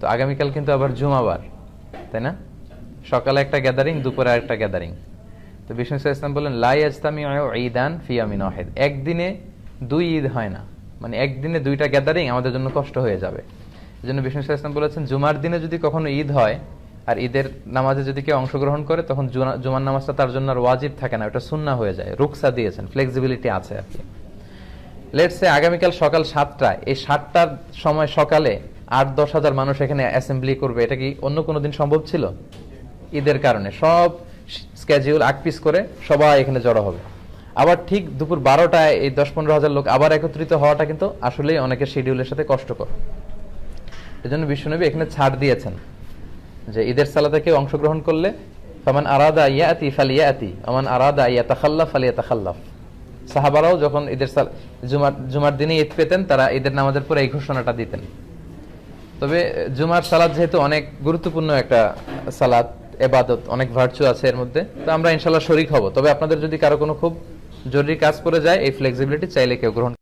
তো আগামীকাল কিন্তু আবার জুমাবার, তাই না? সকালে একটা গ্যাদারিং, দুপুরে আরেকটা গ্যাদারিং। তো বিষ্ণু ইসলাম বললেন লা ইয়াজতামিউ ঈদান ফি ইয়ামিন ওয়াহিদ, একদিনে দুই ঈদ হয় না, মানে একদিনে দুইটা গ্যাদারিং আমাদের জন্য কষ্ট হয়ে যাবে। এজন্য বিষ্ণু ইসলাম বলেছেন জুমার দিনে যদি কখনো ঈদ হয় আর ঈদের নামাজে যদি কেউ অংশগ্রহণ করে, তখন জুমার নামাজটা তার জন্য আর ওয়াজিব থাকে না, ওটা সুন্নাহ হয়ে যায়। রুকসা দিয়েছেন, ফ্লেক্সিবিলিটি আছে আর কি। লেটস সে আগামীকাল সকাল 7টায়, এই 7টার সময় সকালে 8-10 হাজার মানুষ এখানে অ্যাসেম্বলি করবে, এটা কি অন্য কোনো দিন সম্ভব ছিল? ঈদের কারণে সব স্কেডিউল আকপিস করে সবাই এখানে জড়ো হবে। আবার ঠিক দুপুর 12টায় এই 10-15 হাজার লোক আবার একত্রিত হওয়াটা কিন্তু আসলেই অনেকের শিডিউলের সাথে কষ্টকর। এজন্য বিশ্বনবী এখানে ছাড় দিয়েছেন যে ঈদের সালাতে কেউ অংশগ্রহণ করলে ফামান আরাদা ইয়াতি ফালিয়াতি ওমান আরাদা ইয়াতাখাল্লাফ ফালিয়াতাখাল্লাফ। সাহাবারাও যখন ঈদের জুমার দিনে ঈদ পেতেন, তারা ঈদের নামাজের পরে এই ঘোষণাটা দিতেন। তবে জুমার সালাত যেহেতু অনেক গুরুত্বপূর্ণ একটা সালাত, ইবাদত, অনেক ভার্চু আছে এর মধ্যে, তো আমরা ইনশাআল্লাহ শরীক হব। তবে আপনাদের যদি কারো কোনো খুব জরুরি কাজ পড়ে যায়, এই ফ্লেক্সিবিলিটি চাইলে কেউ গ্রহণ